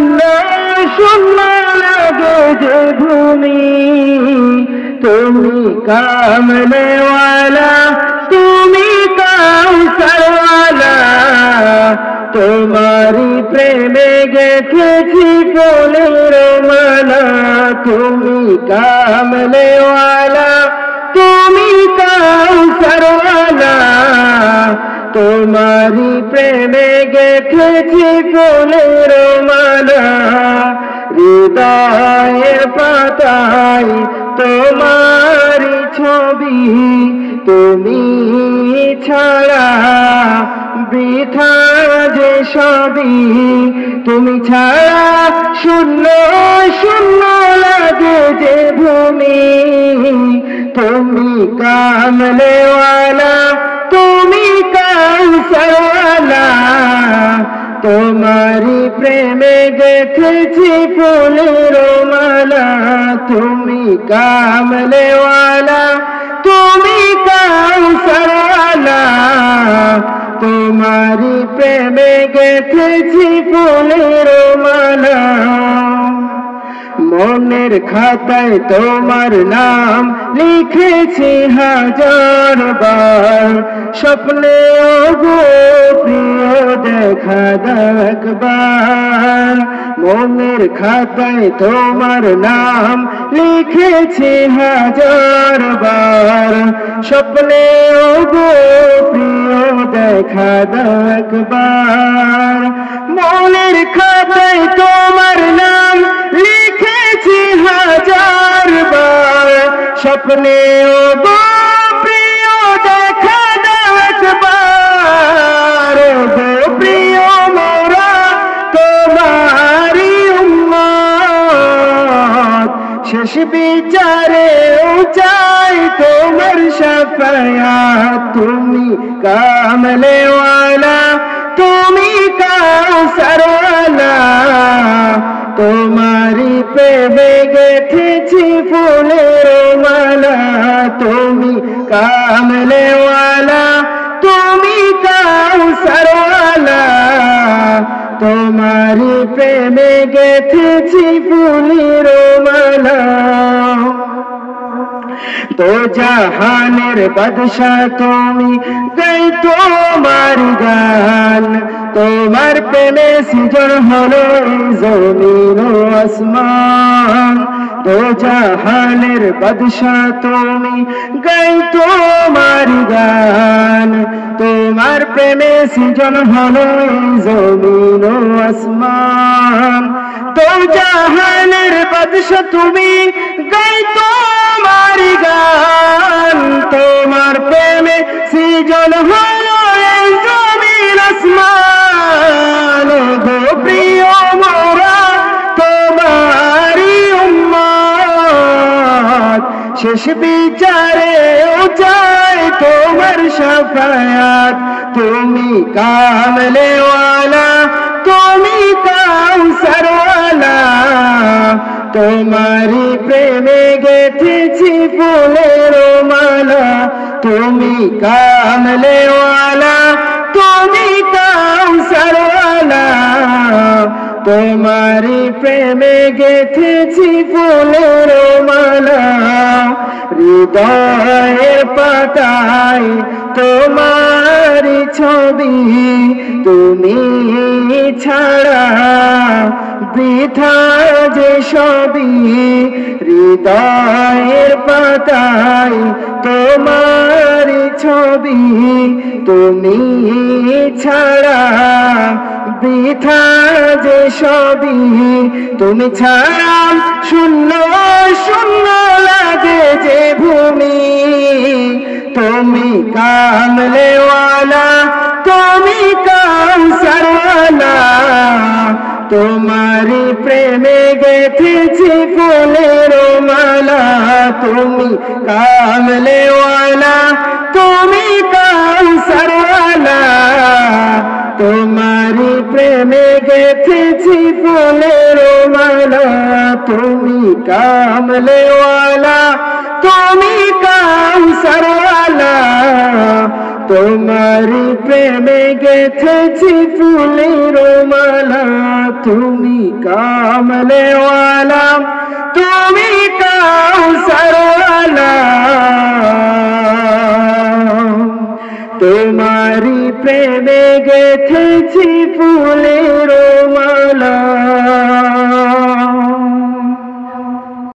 শূন্য শূন্য লাগে যে ভূমি, তুমি কামলেওয়ালা, তুমি কাউসারওয়ালা, তোমারি প্রেমে গেথেছি ফুলের মালা। তুমি কামলেওয়ালা, তুমি কাউসারওয়ালা, তোমারি প্রেমে গেথেছি ফুলের মালা। হৃদয়ের পাতায় তোমারি ছবি, তুমি ছাড়া বৃথা যে সবই, তুমি ছাড়া শূন্য শূন্য লাগে যে ভূমি, তুমি কামলেওয়ালা, তুমি কাউসারওয়ালা, তোমারি প্রেমে গেথেছি ফুলের মালা। তুমি কামলেওয়ালা, তুমি কাউসারওয়ালা, তোমারি প্রেমে গেথেছি ফুলের মালা। মনের খাতায় তোমার নাম লিখেছি হাজার বার, স্বপ্নে গো প্রিয় দেখা একবার। মনের খাতায় তোমার নাম লিখেছি হাজার বার, স্বপ্নে গো প্রিয় দেখা একবার। মনের খাতায় তোমার নাম লিখেছি হাজার বার, স্বপ্নে গো প্রিয় দেখা একবার। গো প্রিয় মোরা তোমারি উম্মত, শেষ বিচারে চাই তোমার শাফায়াত। তুমি কামলেওয়ালা, তুমি কাউসারওয়ালা, তোমারি প্রেমে গেথেছি ফুলের মালা। তুমি কামলেওয়ালা, তুমি কাউসারওয়ালা, তোমারি প্রেমে গেথেছি ফুলের মালা। তো জাহানের বাদশা তুমি, গাই তোমার গান, তোমার প্রেমে সৃজন হলো জমিন ও আসমান। তো জাহানের বাদশা তুমি, গাই তোমার গান, তোমার প্রেমে সৃজন হলো জমিন ও আসমান। তো জাহানের বাদশা তুমি, গাই তোমার গান, তোমার প্রেমে সৃজন হলো জমিন আসমান। গো প্রিয় মোরা তোমারি উম্মত, শেষ বিচারে চাই তোমার শাফায়াত। তুমি কামলেওয়ালা, তুমি কাউসারওয়ালা, তোমারি প্রেমে গেথেছি ফুলের মালা। তুমি কামলেওয়ালা, তুমি কাউসারওয়ালা, তোমারি প্রেমে গেথেছি ফুলের মালা। হৃদয়ের পাতায় তোমারি ছবি, তুমি ছাড়া বৃথা যে সবই, হৃদয়ের পাতায় তোমারি ছবি, তুমি ছাড়া বৃথা যে সবই, তুমি ছাড়া শূন্য শূন্য লাগে যে ভূমি, তুমি কামলেওয়ালা, তুমি কাউসারওয়ালা, তোমারি প্রেমে গেথেছি ফুলের মালা। তুমি কামলেওয়ালা, তুমি কাউসারওয়ালা, তোমারি প্রেমে গেথেছি ফুলের মালা। তুমি কামলেওয়ালা, তুমি কাউসারওয়ালা, তোমারি প্রেমে গেথেছি ফুলের মালা। তুমি কামলেওয়ালা তুমি কাউসারওয়ালা তোমারি প্রেমে গেথেছি ফুলের মালা